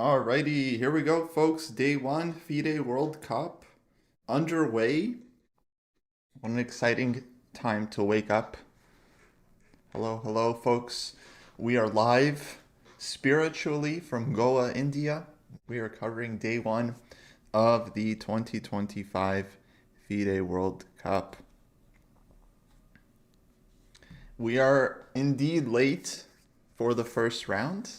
Alrighty, here we go, folks. Day one, FIDE World Cup underway. What an exciting time to wake up. Hello, hello, folks. We are live spiritually from Goa, India. We are covering day one of the 2025 FIDE World Cup. We are indeed late for the first round.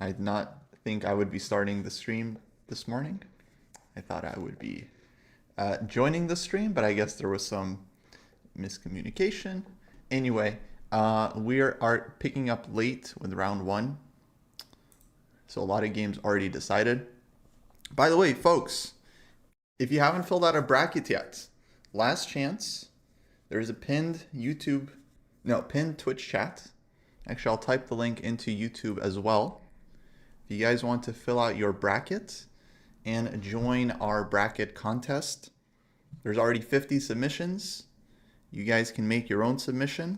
I did not think I would be starting the stream this morning. I thought I would be joining the stream, but I guess there was some miscommunication. Anyway, we are picking up late with round one. So a lot of games already decided. By the way, folks, if you haven't filled out a bracket yet, last chance. There's a pinned Twitch chat. Actually, I'll type the link into YouTube as well. If you guys want to fill out your bracket and join our bracket contest, there's already 50 submissions. You guys can make your own submission.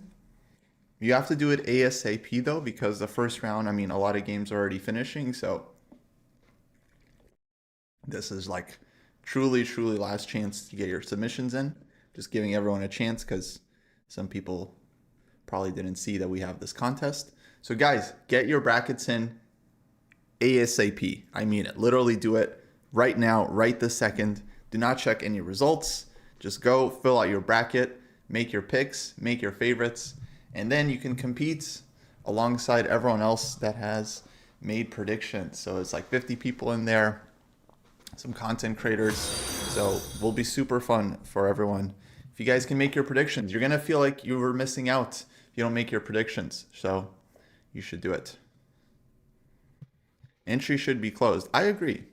You have to do it ASAP though, because the first round, I mean, a lot of games are already finishing. So this is like truly last chance to get your submissions in. Just giving everyone a chance because some people probably didn't see that we have this contest. So guys, get your brackets in ASAP. I mean it. Literally do it right now, right this second. Do not check any results. Just go fill out your bracket, make your picks, make your favorites, and then you can compete alongside everyone else that has made predictions. So it's like 50 people in there, some content creators. So will be super fun for everyone. If you guys can make your predictions, you're gonna feel like you were missing out if you don't make your predictions. So you should do it. Entry should be closed. I agree.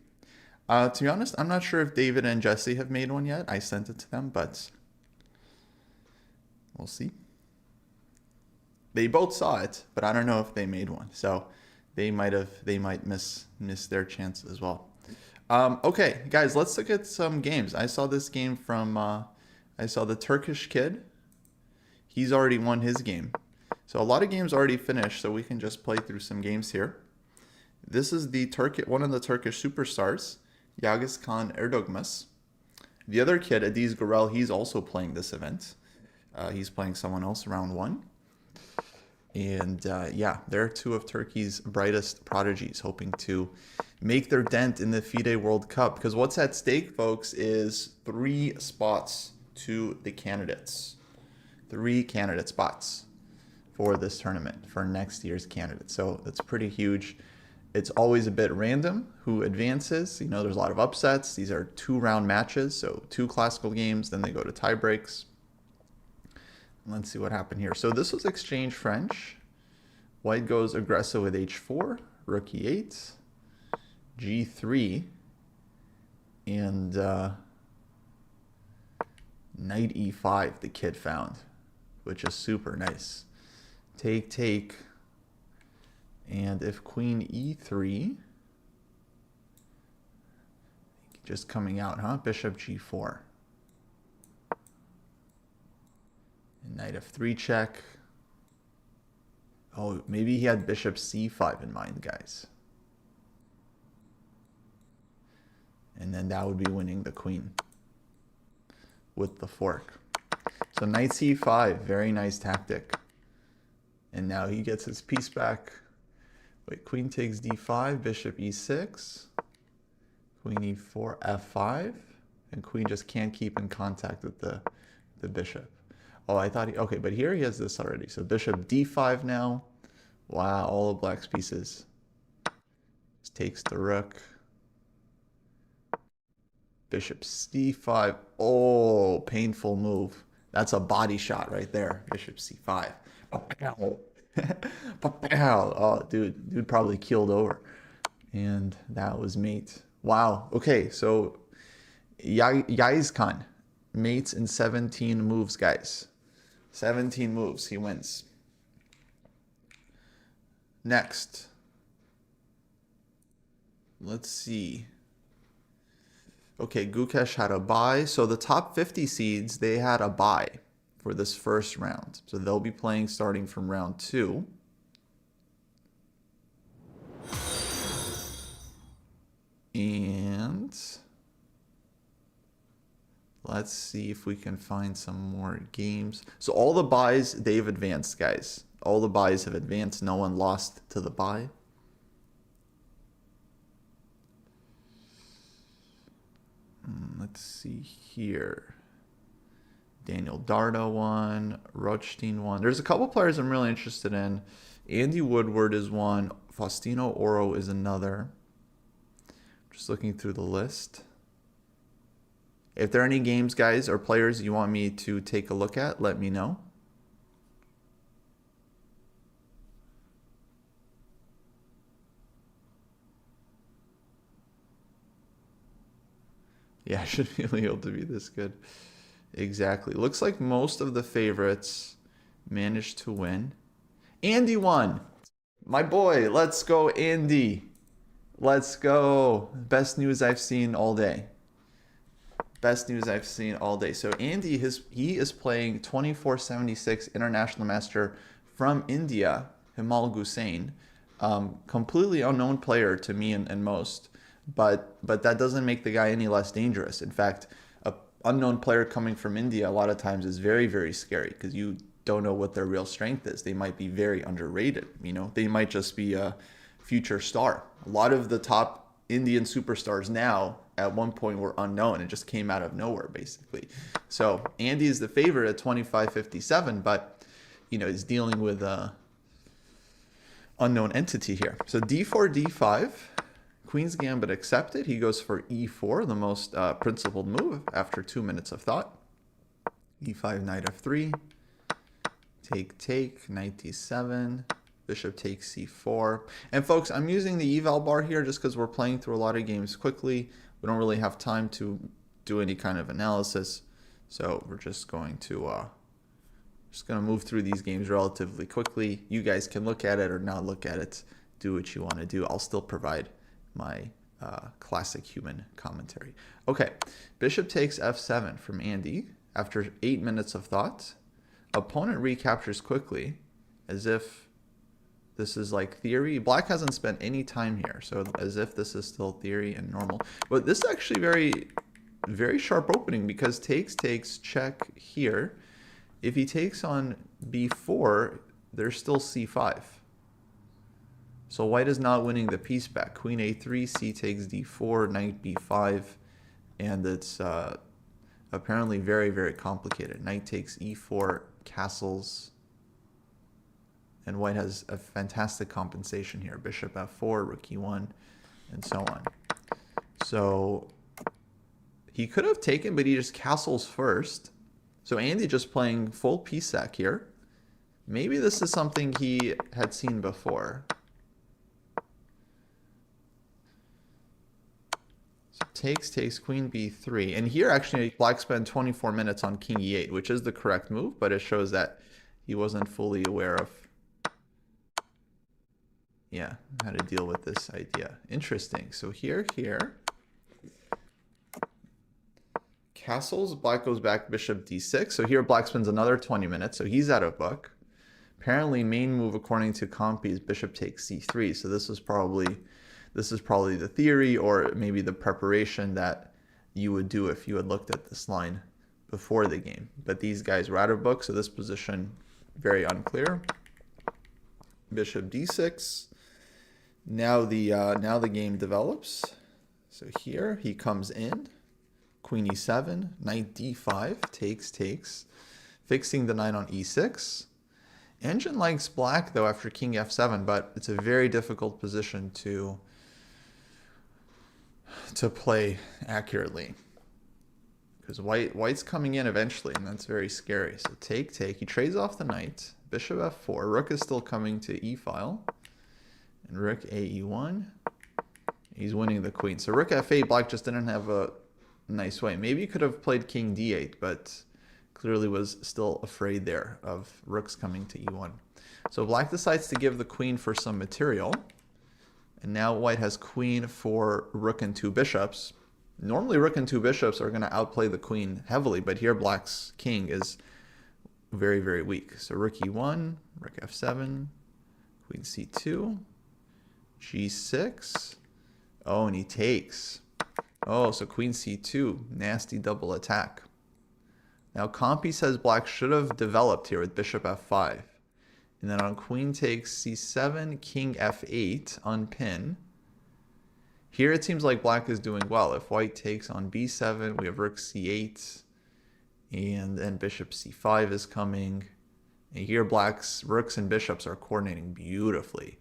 To be honest, I'm not sure if David and Jesse have made one yet. I sent it to them, but we'll see. They both saw it, but I don't know if they made one. So they might miss their chance as well. Okay, guys, let's look at some games. I saw this game from, I saw the Turkish kid. He's already won his game. So a lot of games already finished, so we can just play through some games here. This is one of the Turkish superstars, Yagiskan Erdogmas. The other kid, Adiz Gurel, he's also playing this event. He's playing someone else round one. And yeah, they're two of Turkey's brightest prodigies, hoping to make their dent in the FIDE World Cup. Because what's at stake, folks, is 3 spots to the candidates. 3 candidate spots for this tournament, for next year's candidates. So that's pretty huge. It's always a bit random who advances. You know, there's a lot of upsets. These are 2-round matches, so 2 classical games, then they go to tie breaks. Let's see what happened here. So this was exchange French. White goes aggressive with h4, rook e8, g3, and knight e5 the kid found, which is super nice. Take, and if queen e3, just coming out, huh? Bishop g4. Knight f3 check. Oh, maybe he had bishop c5 in mind, guys. And then that would be winning the queen with the fork. So knight c5, very nice tactic. And now he gets his piece back. Wait, queen takes d5, bishop e6, queen e4, f5, and queen just can't keep in contact with the bishop. Oh, I thought okay, but here he has this already. So bishop d5 now. Wow, all of black's pieces. Just takes the rook. Bishop c5. Oh, painful move. That's a body shot right there. Bishop c5. Oh, dude probably keeled over. And that was mate. Wow. Okay, so Yaizkan mates in 17 moves, guys. 17 moves, he wins. Next. Let's see. Okay, Gukesh had a bye. So the top 50 seeds, they had a bye for this first round. So they'll be playing starting from round 2. And let's see if we can find some more games. So all the buys, they've advanced, guys. All the buys have advanced. No one lost to the buy. Let's see here. Daniel Dardo won. Rothstein won. There's a couple players I'm really interested in. Andy Woodward is one. Faustino Oro is another. Just looking through the list. If there are any games, guys, or players you want me to take a look at, let me know. Yeah, I should be able to be this good. Exactly. Looks like most of the favorites managed to win. Andy won. My boy, let's go, Andy. Let's go. Best news I've seen all day. Best news I've seen all day. So Andy, he is playing 2476 International Master from India, Himal Gusain. Completely unknown player to me and most. But that doesn't make the guy any less dangerous. In fact, an unknown player coming from India a lot of times is very, very scary because you don't know what their real strength is. They might be very underrated. You know, they might just be a future star. A lot of the top Indian superstars now at one point were unknown. It just came out of nowhere, basically. So Andy is the favorite at 25.57, but you know, he's dealing with a unknown entity here. So d4, d5. Queen's Gambit accepted. He goes for e4, the most principled move after 2 minutes of thought. e5, knight f3. Take, knight d7. Bishop takes c4. And folks, I'm using the eval bar here just because we're playing through a lot of games quickly. We don't really have time to do any kind of analysis. So we're just going to move through these games relatively quickly. You guys can look at it or not look at it. Do what you want to do. I'll still provide my classic human commentary. Okay, bishop takes f7 from Andy after 8 minutes of thought. Opponent recaptures quickly as if this is like theory. Black hasn't spent any time here, so as if this is still theory and normal. But this is actually very, very sharp opening because takes, check here. If he takes on b4, there's still c5. So white is not winning the piece back. Queen a3, c takes d4, knight b5, and it's apparently very, very complicated. Knight takes e4, castles, and white has a fantastic compensation here. Bishop f4, rook e1, and so on. So he could have taken, but he just castles first. So Andy just playing full piece sack here. Maybe this is something he had seen before. So takes, queen b3. And here actually black spent 24 minutes on king e8, which is the correct move, but it shows that he wasn't fully aware of how to deal with this idea. Interesting. So here, castles, black goes back, bishop d6. So here black spends another 20 minutes, so he's out of book. Apparently main move according to Compy is bishop takes c3. So this is probably the theory or maybe the preparation that you would do if you had looked at this line before the game. But these guys were out of book, so this position very unclear. Bishop d6. Now the game develops. So here he comes in. Queen e7, knight d5, takes, fixing the knight on e6. Engine likes black though after king f7, but it's a very difficult position to play accurately because white's coming in eventually, and that's very scary. So take. He trades off the knight. Bishop f4. Rook is still coming to e file, and rook a e1. He's winning the queen. So rook f8. Black just didn't have a nice way. Maybe he could have played king d8, but clearly was still afraid there of rooks coming to e1. So black decides to give the queen for some material. And now white has queen for rook and two bishops. Normally rook and two bishops are going to outplay the queen heavily, but here black's king is very, very weak. So rook e1, rook f7, queen c2, g6. Oh, and he takes. Oh, so queen c2. Nasty double attack. Now, Compy says black should have developed here with bishop f5. And then on queen takes c7, king f8, unpin. Here it seems like black is doing well. If white takes on b7, we have rook c8. And then bishop c5 is coming. And here black's rooks and bishops are coordinating beautifully.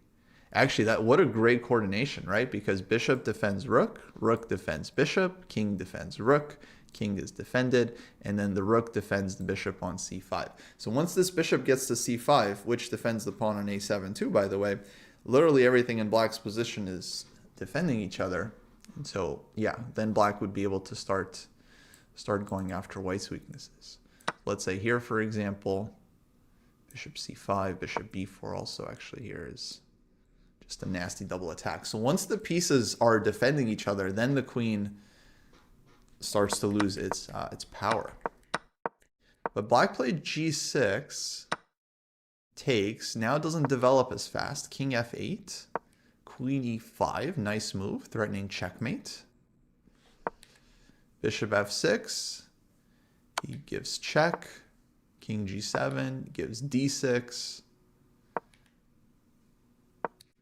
Actually, what a great coordination, right? Because bishop defends rook, rook defends bishop, king defends rook, king is defended, and then the rook defends the bishop on c5. So once this bishop gets to c5, which defends the pawn on a7 too, by the way, literally everything in black's position is defending each other. And so, yeah, then black would be able to start going after white's weaknesses. Let's say here, for example, bishop c5, bishop b4 also actually here is just a nasty double attack. So once the pieces are defending each other, then the queen starts to lose its power. But black played g6, takes, now doesn't develop as fast. King f8, queen e5, nice move, threatening checkmate. Bishop f6, he gives check. King g7 gives d6.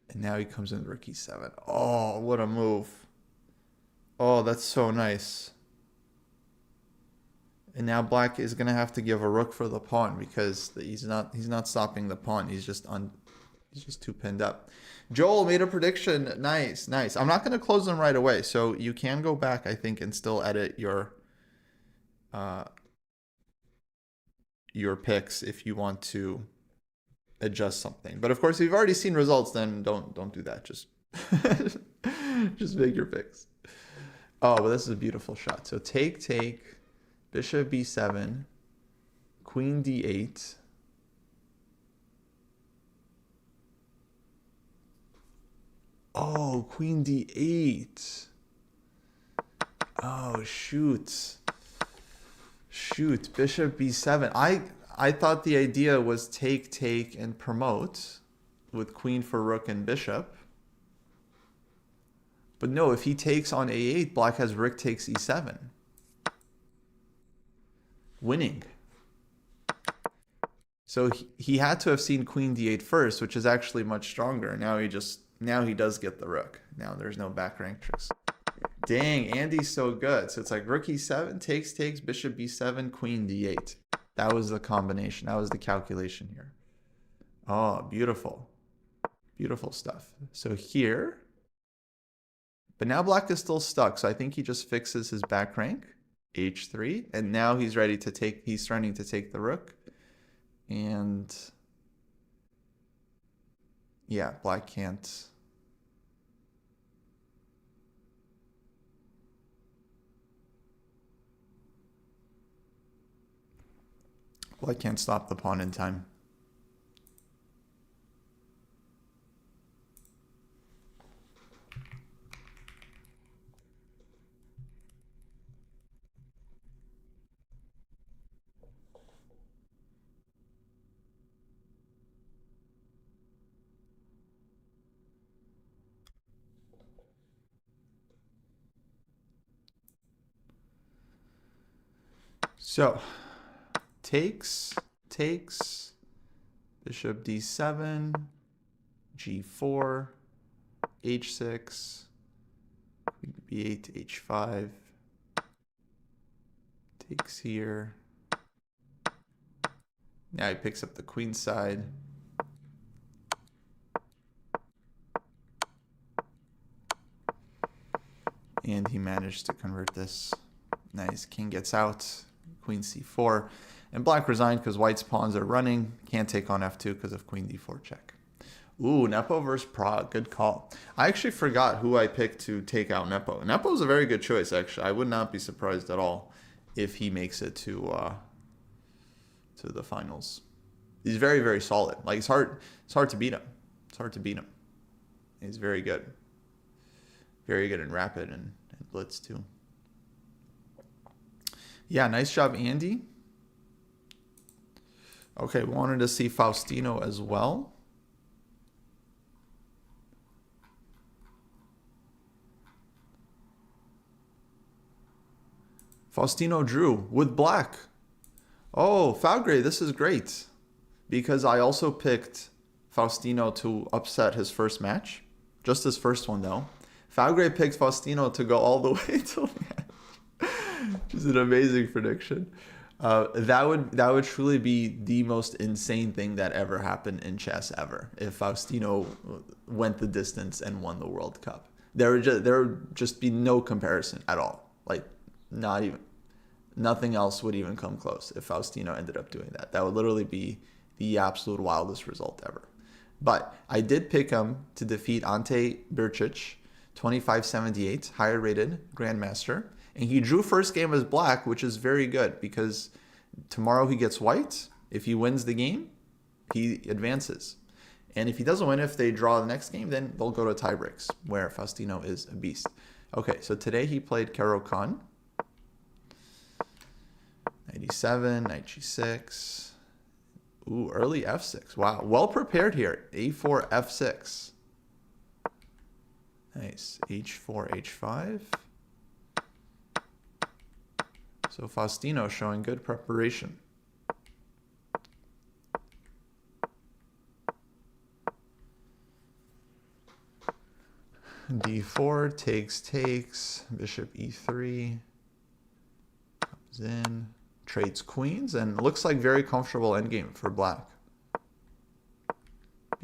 And now he comes in rook e7. Oh, what a move. Oh, that's so nice. And now black is going to have to give a rook for the pawn because he's not stopping the pawn. He's just too pinned up. Joel made a prediction. Nice, nice. I'm not going to close them right away. So you can go back, I think, and still edit your picks if you want to adjust something. But of course, if you've already seen results, then don't do that. Just just make your picks. Oh, well, this is a beautiful shot. So take, bishop b7, queen d8. Oh, queen d8. Oh, shoot. Shoot, bishop b7. I thought the idea was take, and promote with queen for rook and bishop. But no, if he takes on a8, black has rook takes e7. Winning. So he had to have seen queen d8 first, which is actually much stronger. Now he does get the rook. Now there's no back rank tricks. Dang, Andy's so good. So it's like rook e7, takes, bishop b7, queen d8. That was the combination. That was the calculation here. Oh, beautiful. Beautiful stuff. So here, but now black is still stuck. So I think he just fixes his back rank, h3, and now he's ready to take, he's starting to take the rook. And yeah, black can't. Black can't stop the pawn in time. So takes, bishop d7, g4, h6, b8, h5, takes here. Now he picks up the queen side. And he managed to convert this. Nice, king gets out, queen c4. And black resigned because white's pawns are running. Can't take on f2 because of queen d4 check. Ooh, Nepo versus Prague. Good call. I actually forgot who I picked to take out Nepo. Nepo's a very good choice, actually. I would not be surprised at all if he makes it to the finals. He's very, very solid. Like, it's hard to beat him. It's hard to beat him. He's very good. Very good in rapid and blitz, too. Yeah, nice job, Andy. Okay, we wanted to see Faustino as well. Faustino drew with black. Oh, Falgray, this is great. Because I also picked Faustino to upset his first match. Just his first one, though. Falgray picked Faustino to go all the way till the end. Which is an amazing prediction. That would truly be the most insane thing that ever happened in chess ever. If Faustino went the distance and won the World Cup. There would just be no comparison at all. Like, not even. Nothing else would even come close if Faustino ended up doing that. That would literally be the absolute wildest result ever. But I did pick him to defeat Ante Birčić, 2578, higher rated Grandmaster. And he drew first game as black, which is very good because tomorrow he gets white. If he wins the game, he advances. And if he doesn't win, if they draw the next game, then they'll go to tie breaks, where Faustino is a beast. Okay, so today he played Caro Kann. 97, knight g6. Ooh, early f6. Wow, well prepared here. a4, f6. Nice. h4, h5. So Faustino showing good preparation. d4, takes, bishop e3. Comes in. Trades queens, and looks like very comfortable endgame for black.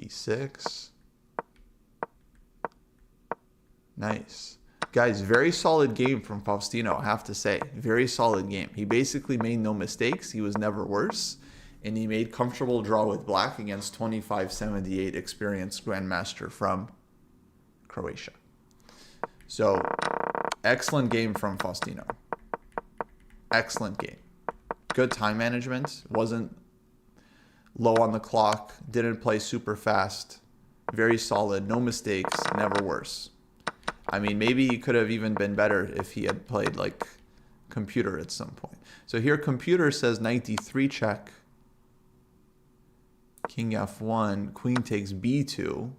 b6. Nice. Guys, very solid game from Faustino, I have to say. Very solid game. He basically made no mistakes. He was never worse. And he made comfortable draw with black against 2578 experienced Grandmaster from Croatia. So, excellent game from Faustino. Excellent game. Good time management, wasn't low on the clock, didn't play super fast, very solid, no mistakes, never worse. I mean, maybe he could have even been better if he had played like computer at some point. So here computer says knight d3 check, king f1, queen takes b2,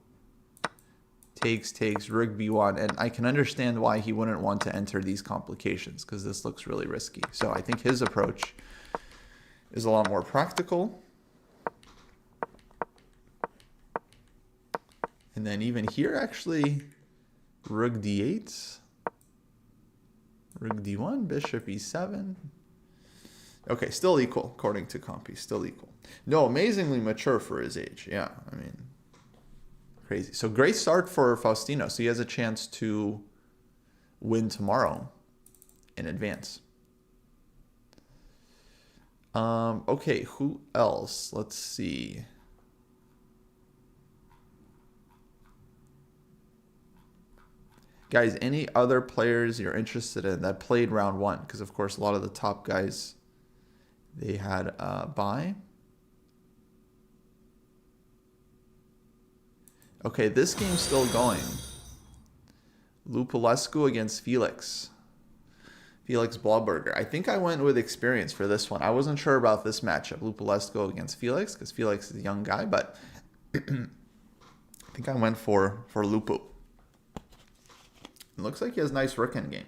takes, rook b1, and I can understand why he wouldn't want to enter these complications because this looks really risky. So I think his approach is a lot more practical. And then even here, actually, rook d8, rook d1, bishop e7. Okay, still equal, according to Compy, still equal. No, amazingly mature for his age. Yeah, I mean, crazy. So great start for Faustino. So he has a chance to win tomorrow in advance. Okay, who else? Let's see. Guys, any other players you're interested in that played round one? Because, of course, a lot of the top guys, they had bye. Okay, this game's still going. Lupulescu against Felix. Felix Blauberger. I think I went with experience for this one. I wasn't sure about this matchup, Lupulescu against Felix, because Felix is a young guy, but I think I went for Lupu. It looks like he has nice rook endgame.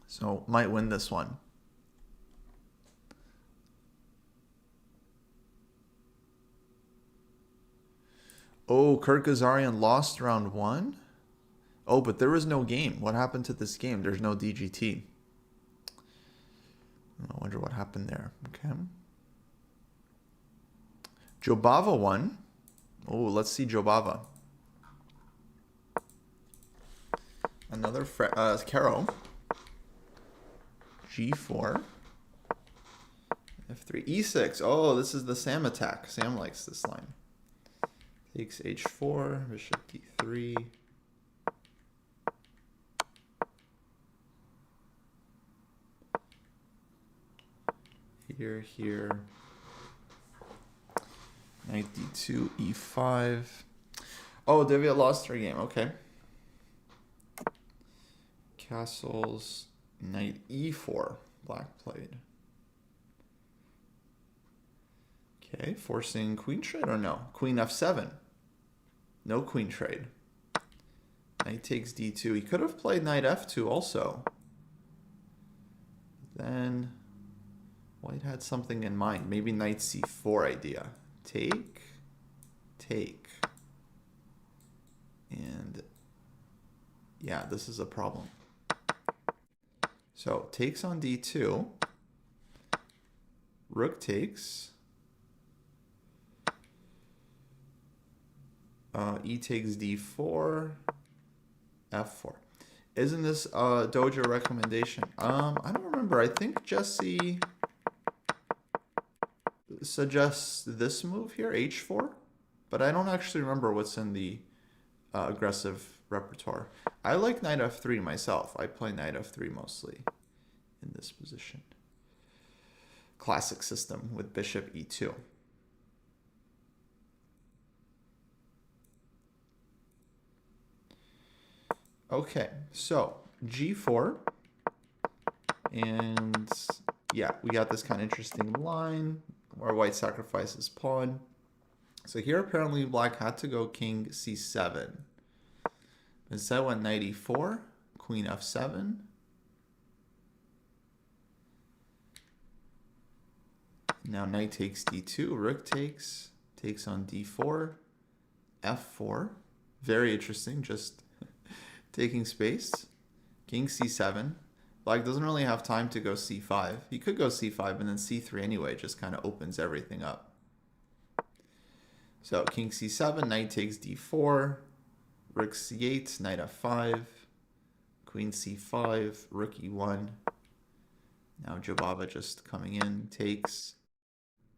So might win this one. Oh, Kirkazarian lost round one. Oh, but there was no game. What happened to this game? There's no DGT. I wonder what happened there. Okay. Jobava won. Oh, let's see Jobava. Another Caro. G4. F3. E6. Oh, this is the Sam attack. Sam likes this line. Takes H4. Bishop D3. Here. Knight D2, E5. Oh, Deviat lost her game. Okay. Castles, Knight E4. Black played. Okay, forcing queen trade or no? Queen F7. No queen trade. Knight takes d2. He could have played knight f2 also. Then white had something in mind. Maybe knight c4 idea. Take, take. And yeah, this is a problem. So takes on d2. Rook takes. E takes d4. f4. Isn't this a dojo recommendation? I don't remember. I think Jesse suggests this move here, h4. But I don't actually remember what's in the aggressive repertoire. I like knight f3 myself. I play knight f3 mostly in this position. Classic system with bishop e2. Okay, so g4. And yeah, we got this kind of interesting line where white sacrifices pawn. So here apparently black had to go king c7. Instead went knight e4, queen f7. Now knight takes d2, rook takes on d4, f4. Very interesting, just taking space. King c7. Black doesn't really have time to go c5. He could go c5 and then c3 anyway, just kind of opens everything up. So king c7, knight takes d4, rook c8, knight f5, queen c5, rook e1. Now Jobava just coming in, takes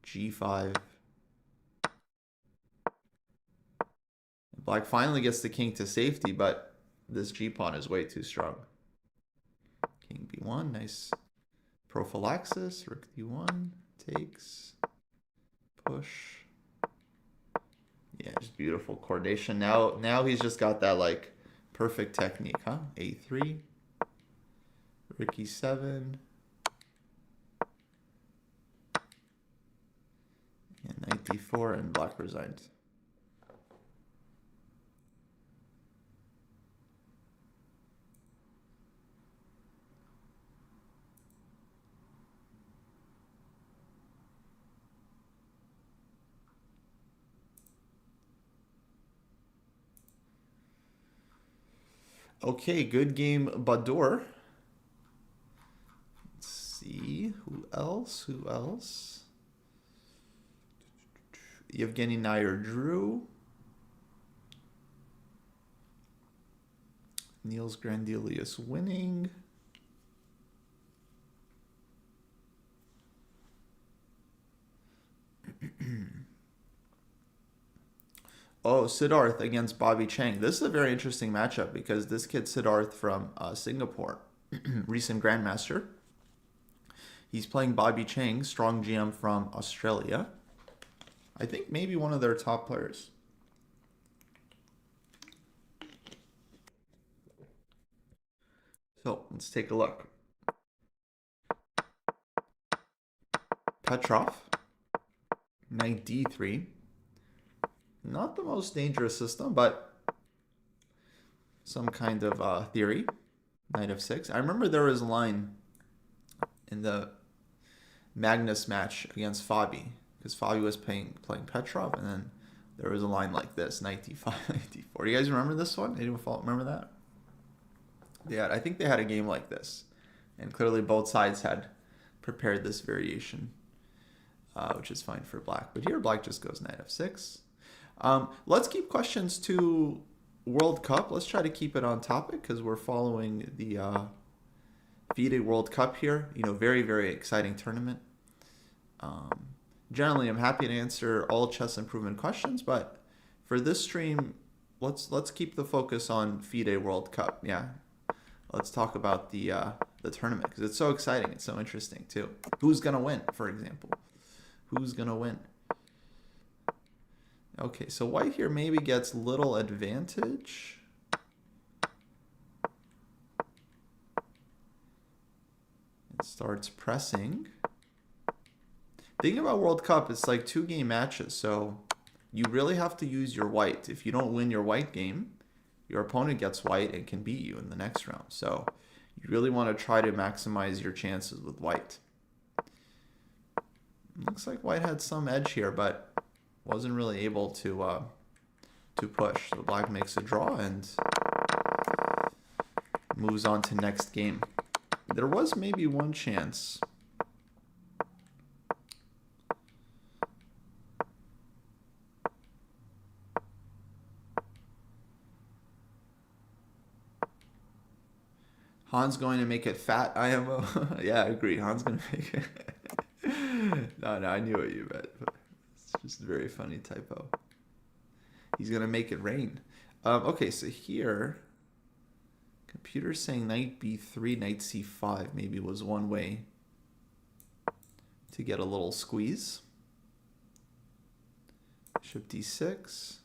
g5. Black finally gets the king to safety, but this g-pawn is way too strong. King b1, nice prophylaxis. Rook d1, takes, push. Yeah, just beautiful coordination. Now he's just got that like perfect technique, huh? a3, rook e7, and knight d4, and black resigned. Okay, good game, Badur. Let's see, who else? Yevgeny Nair drew. Niels Grandelius winning. Oh, Siddharth against Bobby Chang. This is a very interesting matchup because this kid Siddharth from Singapore, recent grandmaster. He's playing Bobby Chang, strong GM from Australia. I think maybe one of their top players. So let's take a look. Petrov, knight d3. Not the most dangerous system, but some kind of theory. Knight f6. I remember there was a line in the Magnus match against Fabi, because Fabi was playing Petrov, and then there was a line like this, knight d5, knight d4. You guys remember this one? Anyone remember that? Yeah, I think they had a game like this, and clearly both sides had prepared this variation, which is fine for black. But here black just goes knight f6. Let's keep questions to World Cup. Let's try to keep it on topic because we're following the FIDE World Cup here. You know, very, very exciting tournament. Generally, I'm happy to answer all chess improvement questions, but for this stream, let's keep the focus on FIDE World Cup. Yeah, let's talk about the tournament because it's so exciting. It's so interesting too. Who's gonna win, for example? Who's gonna win? Okay, so white here maybe gets little advantage. It starts pressing. Thinking about World Cup, it's like 2-game matches, so you really have to use your white. If you don't win your white game, your opponent gets white and can beat you in the next round. So you really want to try to maximize your chances with white. Looks like white had some edge here, but wasn't really able to push. So black makes a draw and moves on to next game. There was maybe one chance. Han's going to make it fat, IMO. Yeah, I agree. Han's going to make it. No, I knew what you meant. But it's just a very funny typo. He's going to make it rain. Okay, so here, computer's saying knight b3, knight c5 maybe was one way to get a little squeeze. Bishop d6,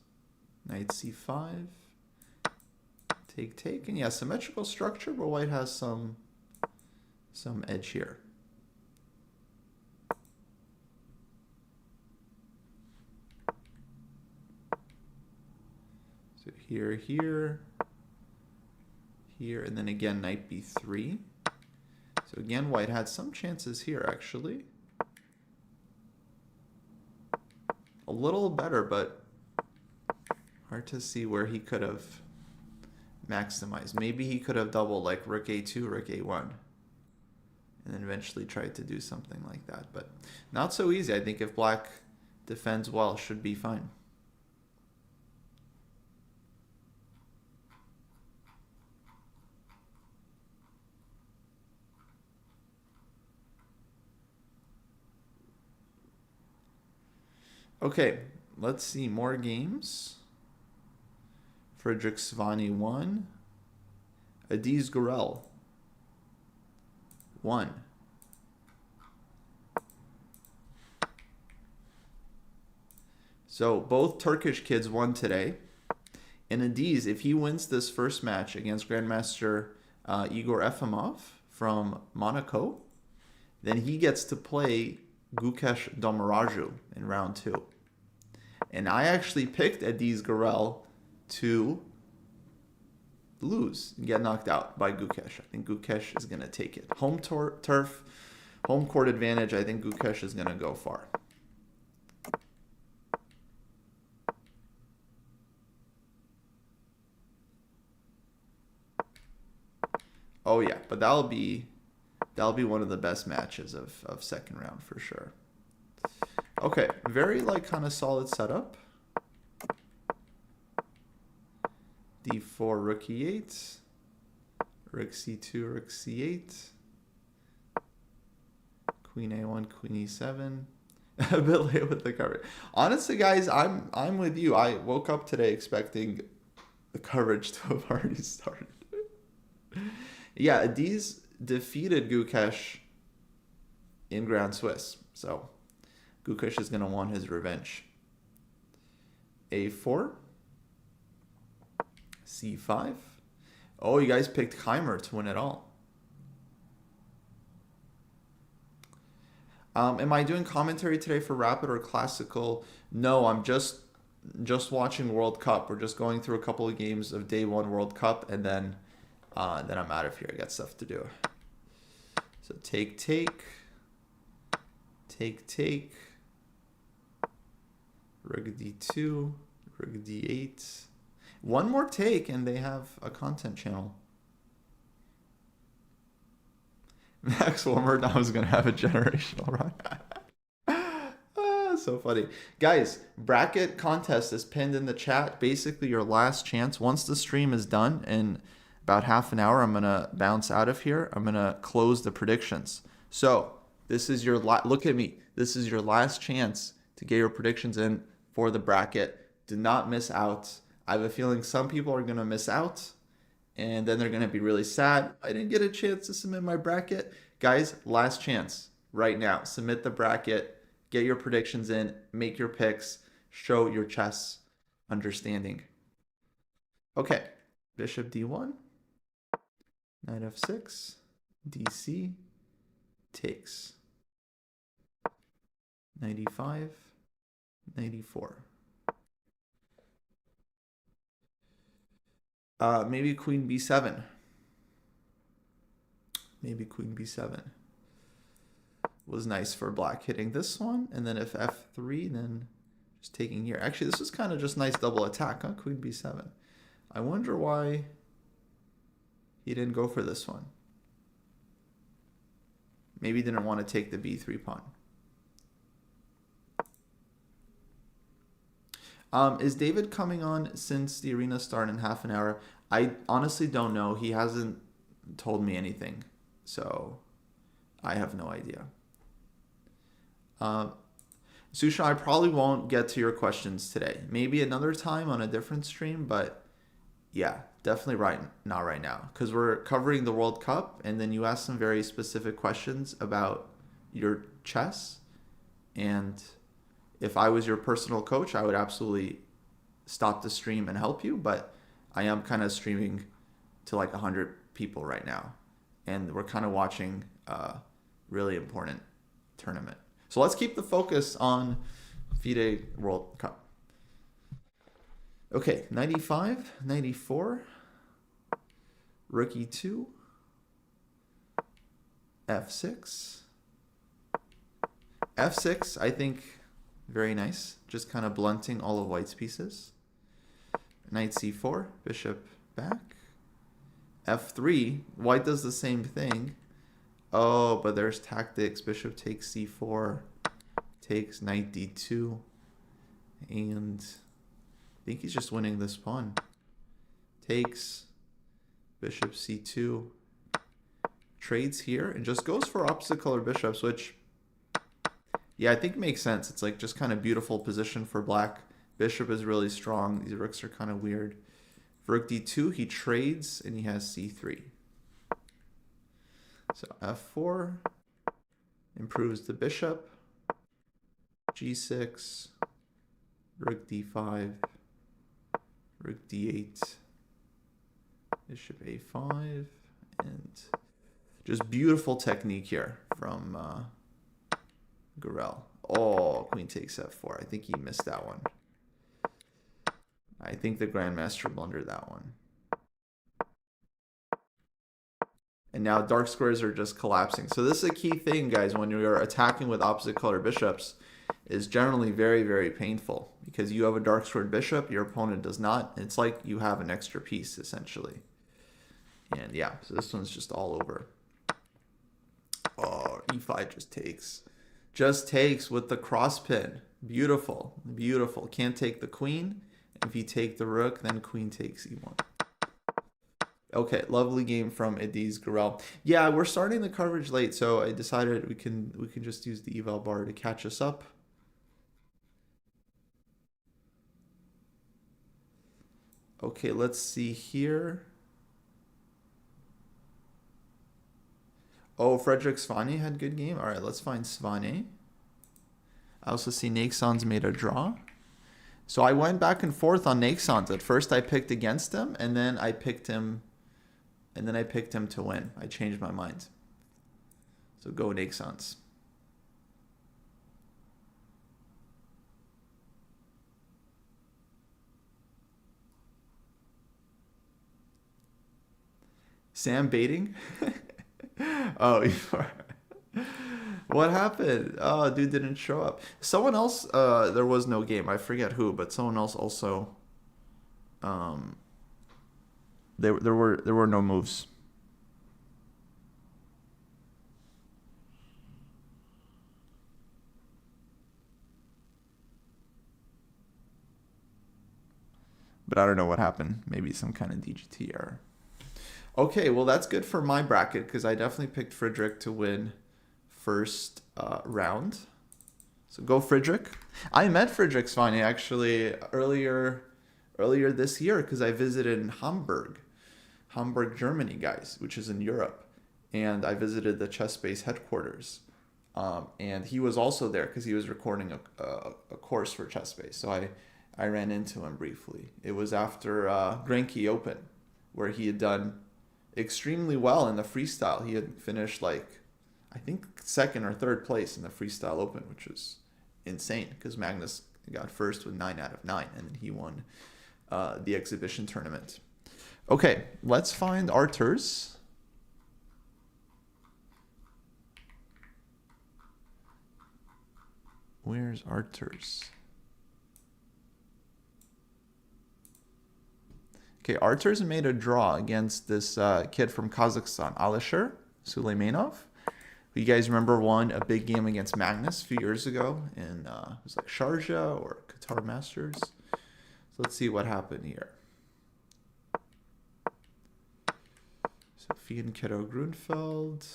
knight c5. Take, and yeah, symmetrical structure, but white has some edge here. So here, and then again knight b3. So again, white had some chances here actually. A little better, but hard to see where he could have maximize. Maybe he could have doubled like rook a2, rook a1, and then eventually tried to do something like that. But not so easy. I think if black defends well, should be fine. Okay, let's see more games. Friedrich Svani 1. Adiz Gurel 1. So both Turkish kids won today. And Adiz, if he wins this first match against Grandmaster Igor Efimov from Monaco, then he gets to play Gukesh Domraju in round 2. And I actually picked Adiz Gurel to lose and get knocked out by Gukesh. I think Gukesh is going to take it. Home turf, home court advantage. I think Gukesh is going to go far. Oh yeah, but that'll be one of the best matches of second round for sure. Okay, very like kind of solid setup. d4, rook e8, rook c2, rook c8, queen a1, queen e7. A bit late with the coverage. Honestly, guys, I'm with you. I woke up today expecting the coverage to have already started. Yeah, Adiz defeated Gukesh in Grand Swiss, so Gukesh is going to want his revenge. a4. c5. Oh, you guys picked Keimer to win it all. Am I doing commentary today for Rapid or Classical? No, I'm just watching World Cup. We're just going through a couple of games of Day 1 World Cup, and then I'm out of here. I got stuff to do. So take, rook d2, rook d8. One more take and they have a content channel. Max Wilmer now is going to have a generational run. So funny. Guys, bracket contest is pinned in the chat. Basically your last chance. Once the stream is done in about half an hour, I'm going to bounce out of here. I'm going to close the predictions. So this is your, look at me. This is your last chance to get your predictions in for the bracket. Do not miss out. I have a feeling some people are going to miss out, and then they're going to be really sad. I didn't get a chance to submit my bracket. Guys, last chance right now. Submit the bracket, get your predictions in, make your picks, show your chess understanding. Okay, bishop d1, knight f6, dc, takes, knight e5, knight e4. Maybe queen b7. Maybe queen b7 was nice for black hitting this one. And then if f3, then just taking here. Actually, this was kind of just nice double attack, huh? Queen b7. I wonder why he didn't go for this one. Maybe he didn't want to take the b3 pawn. Is David coming on since the arena start in half an hour? I honestly don't know. He hasn't told me anything, so I have no idea. Susha, I probably won't get to your questions today. Maybe another time on a different stream, but yeah, definitely not right now, because we're covering the World Cup, and then you asked some very specific questions about your chess, and if I was your personal coach, I would absolutely stop the stream and help you, but I am kind of streaming to like 100 people right now, and we're kind of watching a really important tournament. So let's keep the focus on FIDE World Cup. Okay, 95, 94, rook e2, f6, f6, I think very nice, just kind of blunting all of white's pieces. Knight c4, bishop back, f3, white does the same thing. Oh, but there's tactics, bishop takes c4, takes knight d2, and I think he's just winning this pawn. Takes, bishop c2, trades here, and just goes for opposite color bishops, which, yeah, I think makes sense. It's like just kind of beautiful position for black. Bishop is really strong. These rooks are kind of weird. For rook d2, he trades, and he has c3. So f4 improves the bishop. g6, rook d5, rook d8, bishop a5, and just beautiful technique here from Gurel. Oh, queen takes f4. I think he missed that one. I think the grandmaster blundered that one. And now dark squares are just collapsing. So this is a key thing, guys, when you're attacking with opposite color bishops, is generally very, very painful, because you have a dark squared bishop, your opponent does not. It's like you have an extra piece, essentially. And yeah, so this one's just all over. Oh, e5 just takes. Just takes with the cross pin. Beautiful, beautiful. Can't take the queen. If you take the rook, then queen takes e1. Okay, lovely game from Adiz Gurel. Yeah, we're starting the coverage late, so I decided we can just use the eval bar to catch us up. Okay, let's see here. Oh, Frederick Svane had good game. All right, let's find Svane. I also see Naxon's made a draw. So I went back and forth on Naxon's. At first I picked against him, and then I picked him to win. I changed my mind. So go Naxon's. Sam baiting? Oh, what happened? Oh, dude didn't show up. Someone else, there was no game. I forget who, but someone else also, there were no moves. But I don't know what happened. Maybe some kind of DGT error. Okay, well, that's good for my bracket, because I definitely picked Friedrich to win first round. So go Friedrich. I met Friedrich Svane actually earlier this year, because I visited Hamburg, Germany, guys, which is in Europe. And I visited the chess base headquarters. And he was also there because he was recording a course for chess base. So I ran into him briefly. It was after Grenke Open, where he had done extremely well in the freestyle. He had finished like, I think, second or third place in the freestyle open, which was insane, because Magnus got first with 9 out of 9, and then he won the exhibition tournament. Okay, let's find Arthur's. Where's Arthur's? Okay, Arthur's made a draw against this kid from Kazakhstan, Alisher Suleimanov. You guys remember won a big game against Magnus a few years ago in it was like Sharjah or Qatar Masters. So let's see what happened here. Sophie and Kiddo Grunfeld.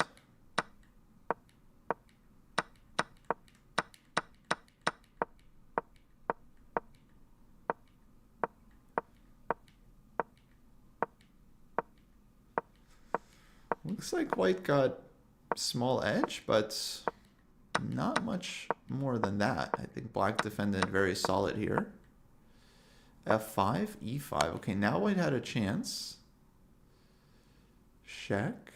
Looks like white got small edge, but not much more than that. I think black defended very solid here. F5, E5. Okay, now white had a chance. Check.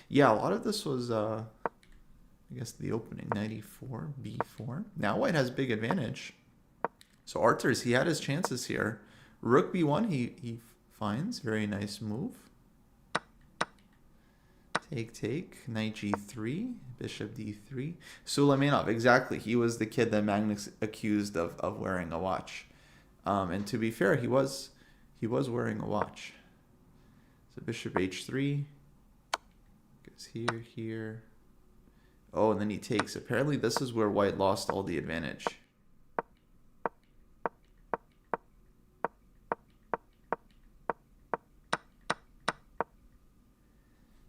Yeah, a lot of this was, I guess, the opening. 94, B4. Now white has big advantage. So Arthur's, he had his chances here. Rook B1, he finds. Very nice move. Take, knight G3, bishop D3. Suleimanov, exactly. He was the kid that Magnus accused of wearing a watch. And to be fair, he was wearing a watch. So bishop H3 goes here. Oh, and then he takes. Apparently this is where white lost all the advantage.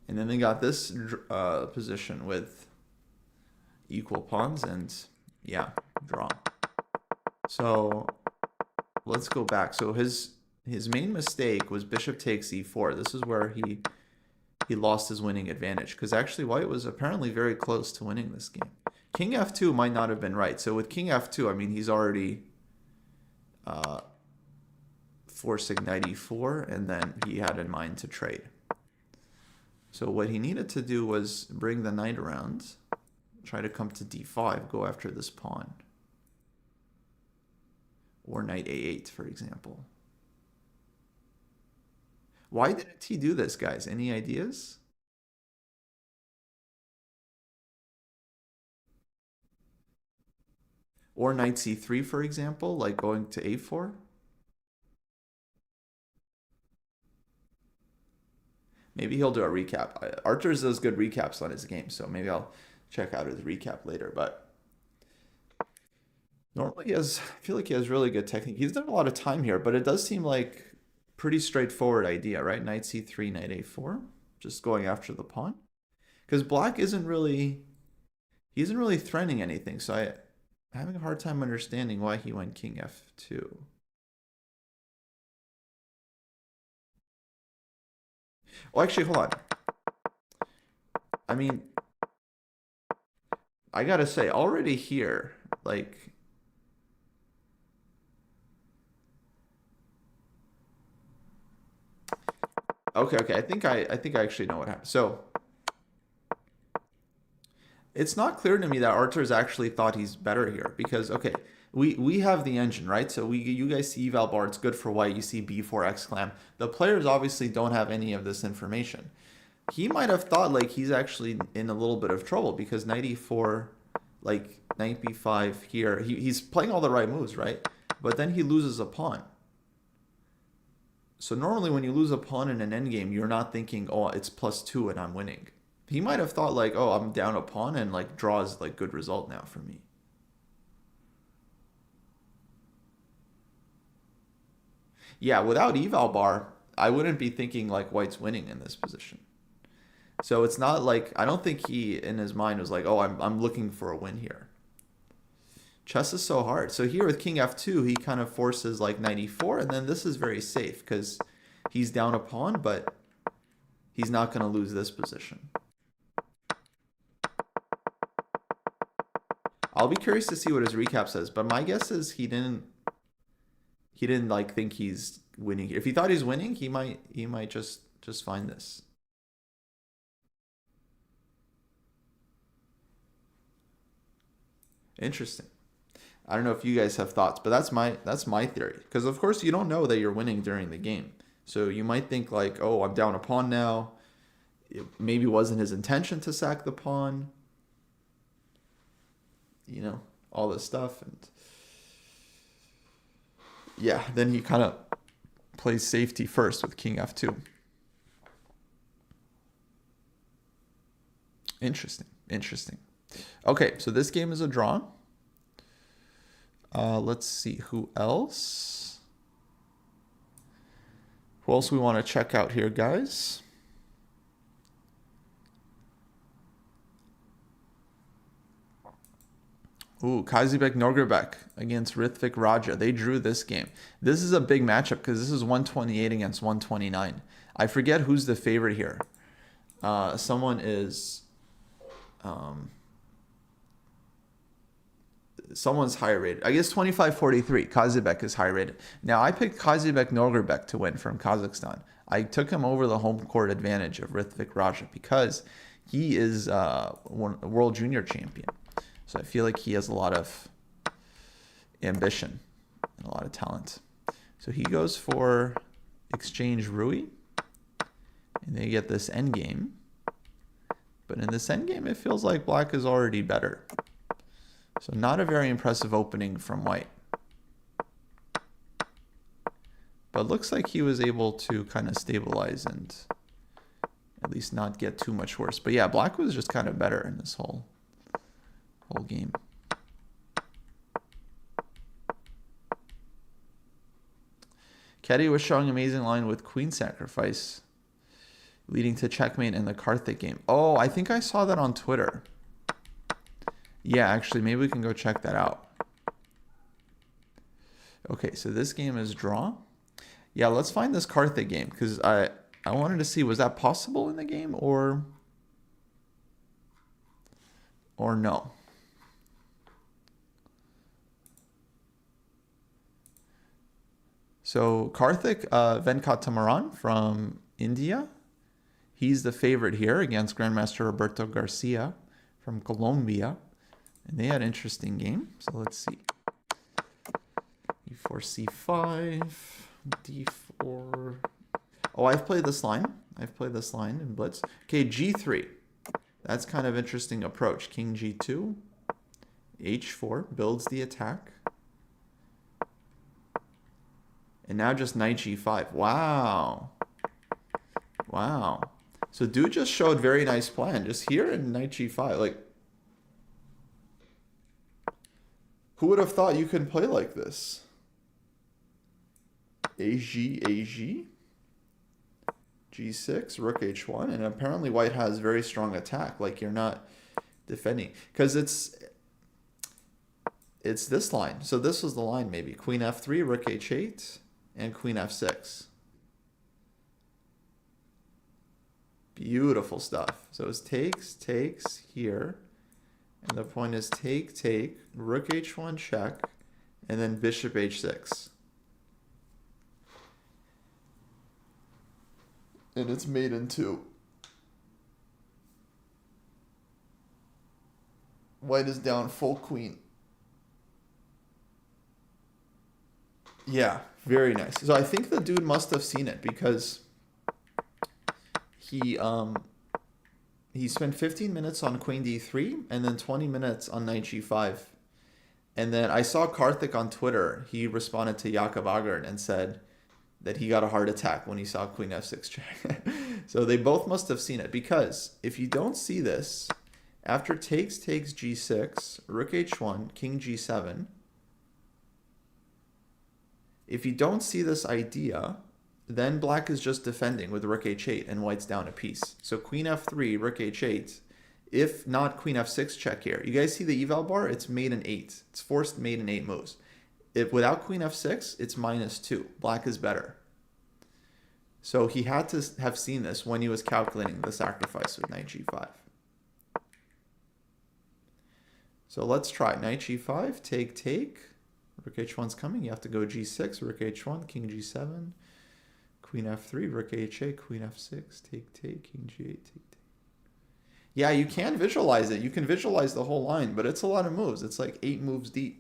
And then they got this position with equal pawns and, yeah, draw. So let's go back. So his main mistake was bishop takes e4. This is where he lost his winning advantage, because actually white was apparently very close to winning this game. King f2 might not have been right. So with king f2, I mean, he's already forcing knight e4, and then he had in mind to trade. So what he needed to do was bring the knight around, try to come to d5, go after this pawn. Or knight a8, for example. Why didn't he do this, guys? Any ideas? Or knight c3, for example, like going to a4. Maybe he'll do a recap. Arthur's does good recaps on his game, so maybe I'll check out his recap later. But normally I feel like he has really good technique. He's done a lot of time here, but it does seem like pretty straightforward idea, right? Knight c3, knight a4, just going after the pawn. Because black he isn't really threatening anything, so I'm having a hard time understanding why he went king f2. Oh, actually, hold on. I mean, I gotta say, already here, like, okay, I think I actually know what happened. So it's not clear to me that Arthur's actually thought he's better here, because okay, we have the engine, right? So you guys see eval bar, it's good for white. You see b4 exclam. The players obviously don't have any of this information. He might have thought like he's actually in a little bit of trouble, because knight e4, like knight b5 here, he's playing all the right moves, right? But then he loses a pawn. So normally when you lose a pawn in an endgame, you're not thinking, oh, it's +2 and I'm winning. He might have thought like, oh, I'm down a pawn and like draw is like good result now for me. Yeah, without eval bar, I wouldn't be thinking like white's winning in this position. So it's not like, I don't think he in his mind was like, oh, I'm looking for a win here. Chess is so hard. So here with king f2, he kind of forces like knight e4, and then this is very safe because he's down a pawn, but he's not going to lose this position. I'll be curious to see what his recap says, but my guess is he didn't like think he's winning. If he thought he's winning, he might just find this. Interesting. I don't know if you guys have thoughts, but that's my theory. Because of course you don't know that you're winning during the game. So you might think like, oh, I'm down a pawn now. It maybe wasn't his intention to sack the pawn. You know, all this stuff. And yeah, then he kind of plays safety first with king f2. Interesting, interesting. Okay, so this game is a draw. Let's see who else. Who else we want to check out here, guys? Ooh, Kazibek Norgrbek against Rithvik Raja. They drew this game. This is a big matchup because this is 128 against 129. I forget who's the favorite here. Someone is... someone's higher rated. I guess 25-43. Kazibek is high rated. Now, I picked Kazibek Norgrbek to win from Kazakhstan. I took him over the home court advantage of Rithvik Raja because he is a world junior champion. So I feel like he has a lot of ambition and a lot of talent. So he goes for exchange Rui, and they get this endgame. But in this endgame, it feels like black is already better. So not a very impressive opening from white. But looks like he was able to kind of stabilize and at least not get too much worse. But yeah, black was just kind of better in this whole game. Keddy was showing amazing line with queen sacrifice, leading to checkmate in the Karthik game. Oh, I think I saw that on Twitter. Yeah, actually, maybe we can go check that out. Okay, so this game is draw. Yeah, let's find this Karthik game because I wanted to see, was that possible in the game or no? So Karthik Venkatamaran from India, he's the favorite here against Grandmaster Roberto Garcia from Colombia. And they had an interesting game. So let's see. E4, C5, D4. Oh, I've played this line. I've played this line in Blitz. Okay, G3. That's kind of interesting approach. King G2, H4 builds the attack. And now just knight G5. Wow. Wow. So dude just showed very nice plan. Just here and knight G5. Like, who would have thought you can play like this? AG, G6, Rook H1, and apparently white has very strong attack. Like you're not defending because it's this line. So this was the line maybe Queen F3, Rook H8, and Queen F6. Beautiful stuff. So it's takes here. And the point is take, Rook H1 check, and then Bishop H6. And it's made in two. White is down full queen. Yeah, very nice. So I think the dude must have seen it because he spent 15 minutes on queen d3 and then 20 minutes on knight g5. And then I saw Karthik on Twitter. He responded to Jakob Agard and said that he got a heart attack when he saw queen f6 check. So they both must have seen it because if you don't see this, after takes g6, rook h1, king g7, if you don't see this idea, then black is just defending with rook h8 and white's down a piece. So queen f3, rook h8, if not queen f6 check here. You guys see the eval bar? It's made in 8. It's forced made in 8 moves. If without queen f6, it's -2. Black is better. So he had to have seen this when he was calculating the sacrifice with knight g5. So let's try knight g5, take. Rook h1's coming. You have to go g6, rook h1, king g7, queen f3, rook h8, queen f6, take, king g8, take. Yeah, you can visualize it. You can visualize the whole line, but it's a lot of moves. It's like 8 moves deep.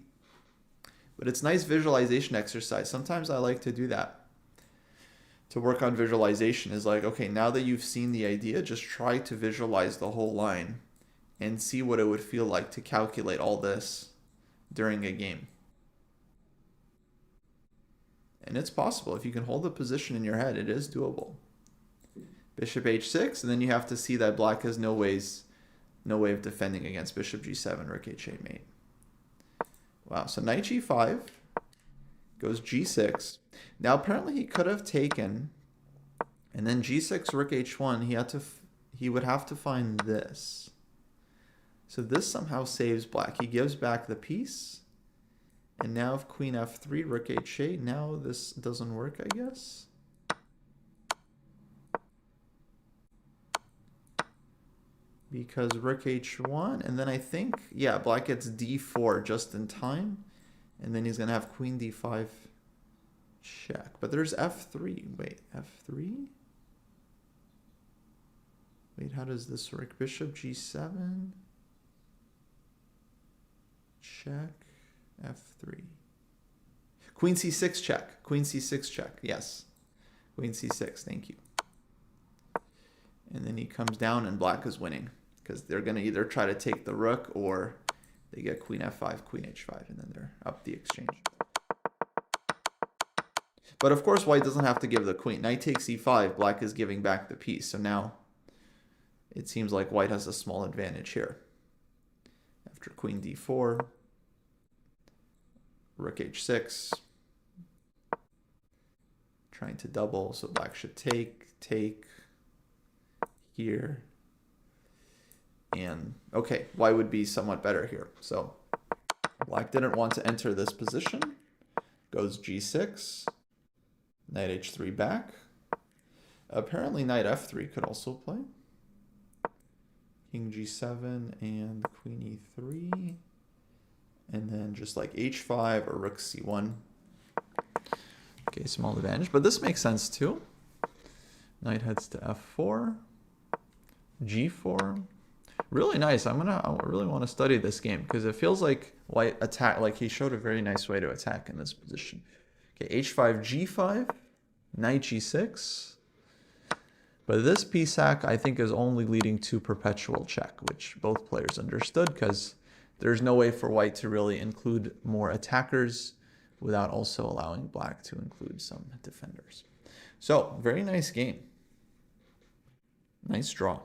But it's nice visualization exercise. Sometimes I like to do that. to work on visualization is like, okay, now that you've seen the idea, just try to visualize the whole line and see what it would feel like to calculate all this during a game. And it's possible. If you can hold the position in your head, it is doable. Bishop h6, and then you have to see that black has no way of defending against bishop g7, rook h8 mate. Wow, so knight g5 goes g6. Now apparently he could have taken, and then g6, rook h1. He would have to find this. So this somehow saves black. He gives back the piece. And now if queen f3, rook h8, now this doesn't work, I guess. Because rook h1, and then I think, yeah, black gets d4 just in time. And then he's going to have queen d5 check. But there's f3. Wait, f3? Wait, how does this work? Bishop g7. Check. f3. Queen c6 check. Queen c6 check. Yes. Queen c6. Thank you. And then he comes down and black is winning. Because they're going to either try to take the rook or they get queen f5, queen h5, and then they're up the exchange. But of course, white doesn't have to give the queen. Knight takes e5, black is giving back the piece. So now it seems like white has a small advantage here. After queen d4, rook h6, trying to double, so black should take here. And okay, white would be somewhat better here. So black didn't want to enter this position. Goes g6, knight h3 back. Apparently knight f3 could also play. King g7 and queen e3. And then just like h5 or rook c1. Okay, small advantage, but this makes sense too. Knight heads to f4, g4. Really nice. I really want to study this game because it feels like white attack. Like he showed a very nice way to attack in this position. Okay, h5, g5, knight g6. But this piece hack I think is only leading to perpetual check, which both players understood because there's no way for white to really include more attackers without also allowing black to include some defenders. So, very nice game. Nice draw.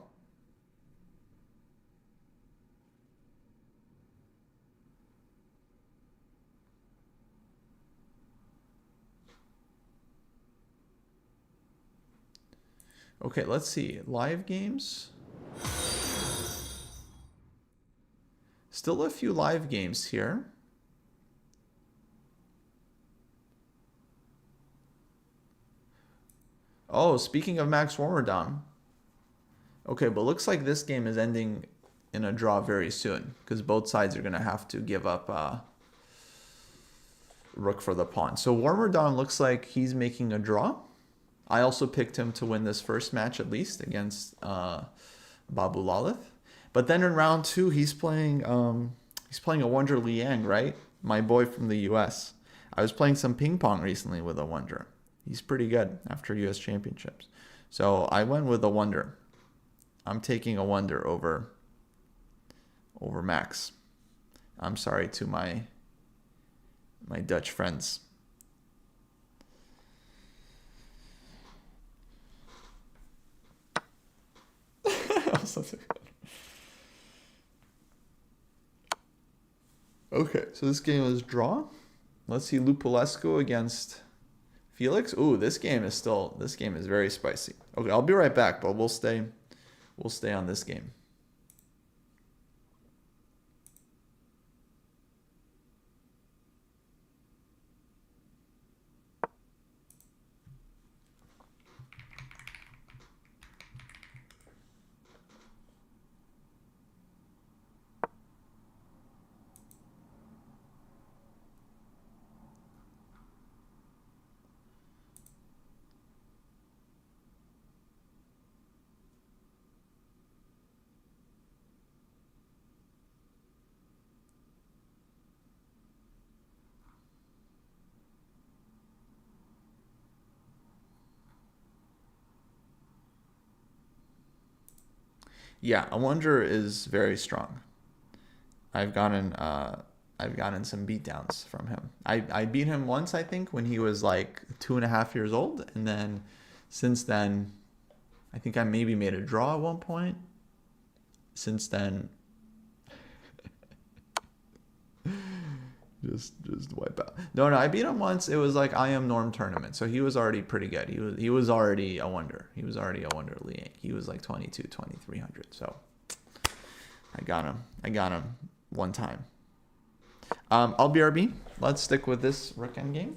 Okay, let's see. Live games. Still a few live games here. Oh, speaking of Max Warmerdam. Okay, but looks like this game is ending in a draw very soon because both sides are going to have to give up rook for the pawn. So Warmerdam looks like he's making a draw. I also picked him to win this first match at least against Babu Lalith. But then in round 2, he's playing a Wonder Liang, right? My boy from the US. I was playing some ping pong recently with a Wonder. He's pretty good after US championships. So I went with a Wonder. I'm taking a Wonder over Max. I'm sorry to my Dutch friends. Okay, so this game is draw. Let's see Lupulescu against Felix. Ooh, this game is very spicy. Okay, I'll be right back, but we'll stay on this game. Yeah, a wonder is very strong. I've gotten I've gotten some beatdowns from him. I beat him once, I think, when he was like 2.5 years old, and then since then, I think I maybe made a draw at one point. Since then, just wipe out. No, no, I beat him once. It was like I am Norm tournament, so he was already pretty good. He was already a wonder. He was already a wonder league. He was like 22, 2300. So I got him. I got him one time. I'll BRB. Let's stick with this rook endgame.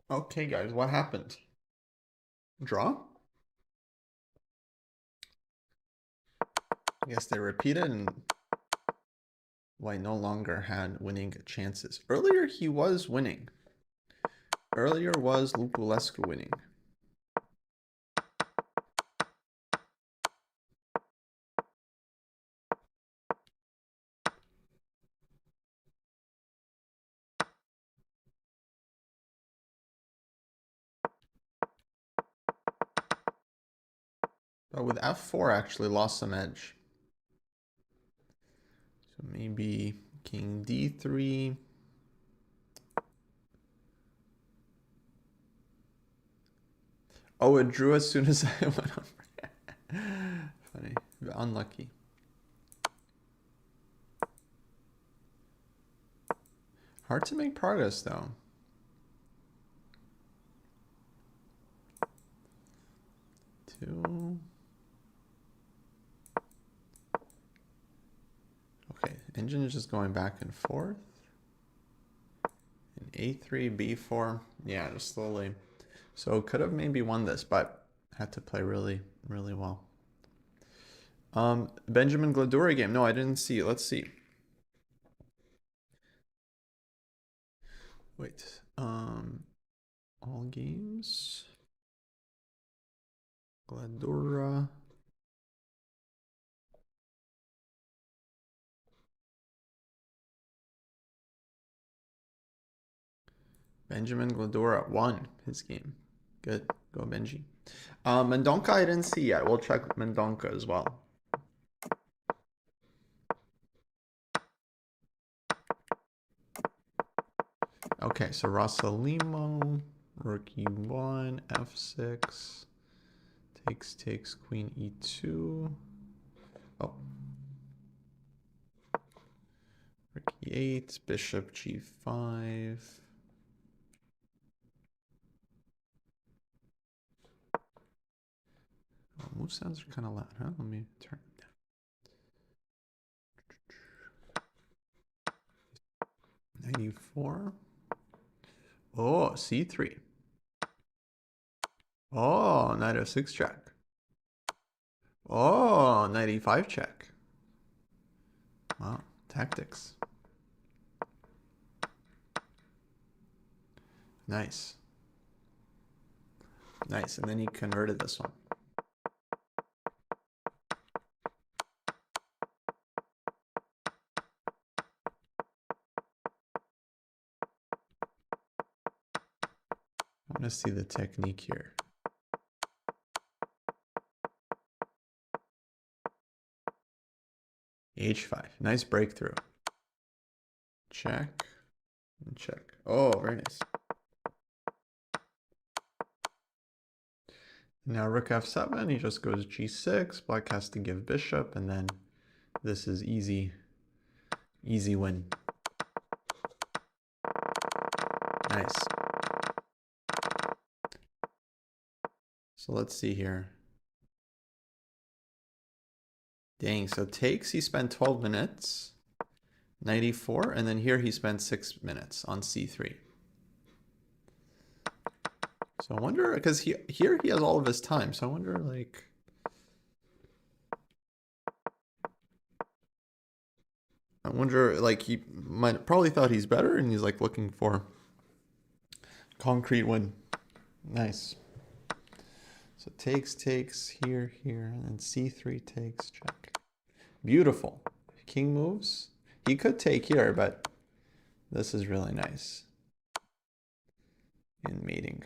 Okay, guys, what happened? Draw? I guess they repeated and White no longer had winning chances. Earlier, he was winning. Earlier was Luculescu winning. But with f4, actually lost some edge. So maybe king d3. Oh, it drew as soon as I went over. Funny. Unlucky. Hard to make progress, though. Two. Okay, engine is just going back and forth. And a3, b4. Yeah, just slowly. So could have maybe won this, but had to play really, really well. Benjamin Gladura game. No, I didn't see it. Let's see. Wait. All games. Gladura. Benjamin Gladura won his game. Good. Go Benji. Mendonca I didn't see yet. We'll check Mendonca as well. Okay, so Rosalimo, rook e1, f6, takes queen e2. Oh. Rook e8, bishop g5. Oh, move sounds are kind of loud, huh? Let me turn it down. 94. Oh, c3. Oh, knight f6 check. Oh, knight e5 check. Wow, tactics. Nice. Nice, and then he converted this one. I want to see the technique here. h5, nice breakthrough. Check, and check. Oh, very nice. Now rook f7, he just goes g6, black has to give bishop, and then this is easy win. Nice. So let's see here. Dang, so takes, he spent 12 minutes, 94, and then here he spent 6 minutes on c3. So I wonder, because here he has all of his time, so I wonder, like... I wonder, like, he might probably thought he's better, and he's, like, looking for concrete win. Nice. So takes, here, and then c3 takes, check. Beautiful. King moves. He could take here, but this is really nice in mating.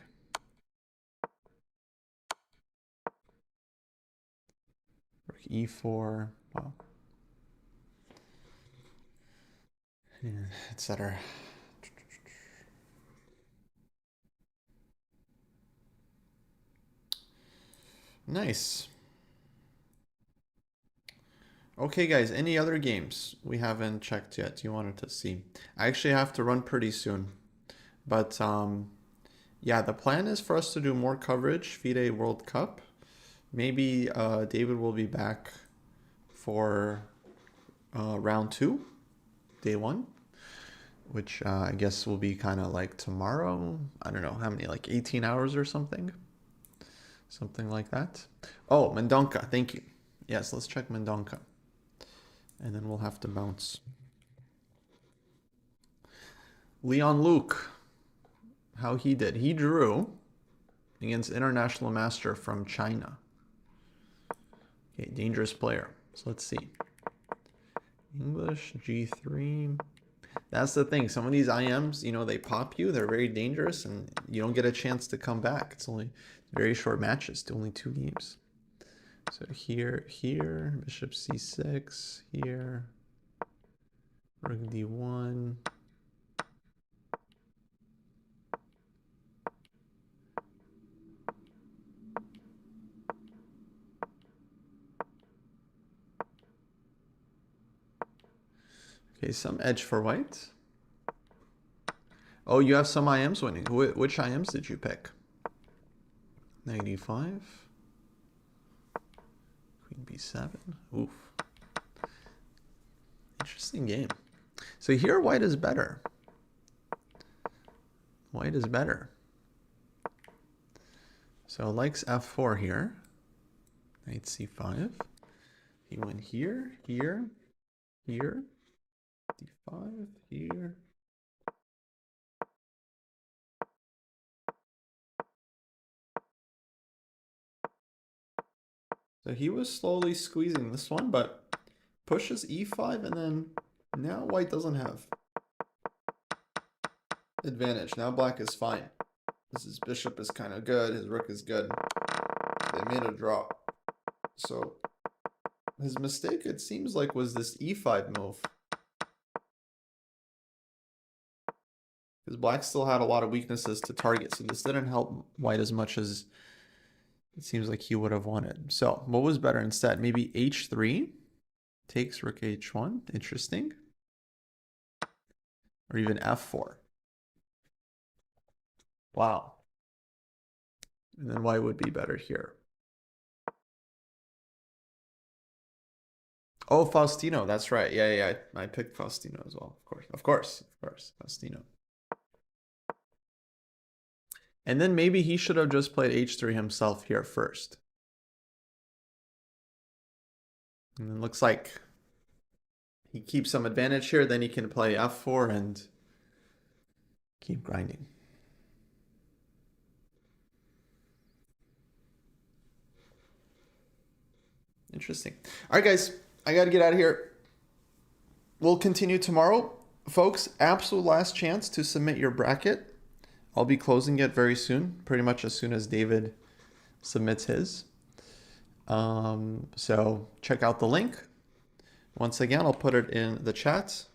Rook e4. Wow. Yeah, etc. Nice. Okay, guys, any other games we haven't checked yet you wanted to see? I actually have to run pretty soon. But yeah, the plan is for us to do more coverage, FIDE World Cup. Maybe David will be back for round 2, day 1. which I guess will be kind of like tomorrow. I don't know how many, like 18 hours or something. Something like that. Oh, Mendonca, thank you. Yes, let's check Mendonca. And then we'll have to bounce. Leon Luke, how he did. He drew against International Master from China. Okay, dangerous player. So let's see. English, G3. That's the thing. Some of these IMs, you know, they pop you. They're very dangerous, and you don't get a chance to come back. It's only very short matches, to only 2 games. So here, bishop c6, here, rook d1. Okay, some edge for white. Oh, you have some IMs winning. Which IMs did you pick? 95. Queen b7. Oof. Interesting game. So here white is better. White is better. So likes f4 here. Knight c5. He went here, here, here. d5, here. So he was slowly squeezing this one, but pushes e5, and then now white doesn't have advantage. Now black is fine. His bishop is kind of good. His rook is good. They made a draw. So his mistake, it seems like, was this e5 move. Because black still had a lot of weaknesses to target. So this didn't help white as much as it seems like he would have wanted. So what was better instead? Maybe h3 takes rook h1. Interesting. Or even f4. Wow. And then white would be better here. Oh, Faustino. That's right. Yeah. I picked Faustino as well. Of course. Faustino. And then maybe he should have just played h3 himself here first. And it looks like he keeps some advantage here. Then he can play f4 and keep grinding. Interesting. All right, guys. I got to get out of here. We'll continue tomorrow. Folks, absolute last chance to submit your bracket. I'll be closing it very soon, pretty much as soon as David submits his. So check out the link. Once again, I'll put it in the chat.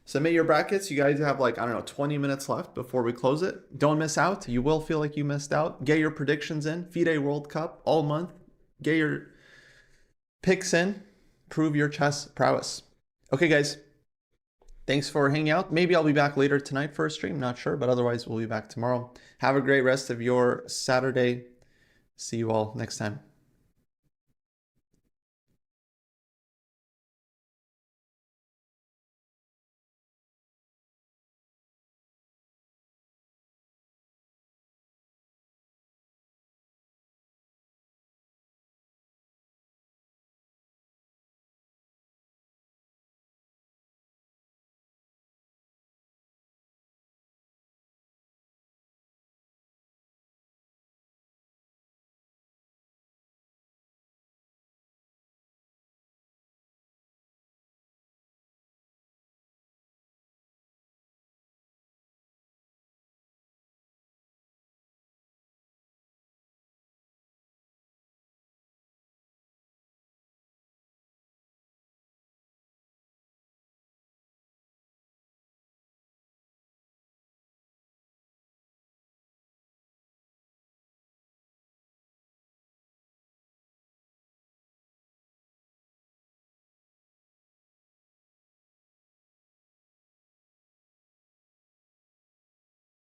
Submit your brackets. You guys have like, I don't know, 20 minutes left before we close it. Don't miss out. You will feel like you missed out. Get your predictions in. FIDE World Cup all month. Get your picks in. Prove your chess prowess. Okay, guys. Thanks for hanging out. Maybe I'll be back later tonight for a stream. Not sure, but otherwise we'll be back tomorrow. Have a great rest of your Saturday. See you all next time.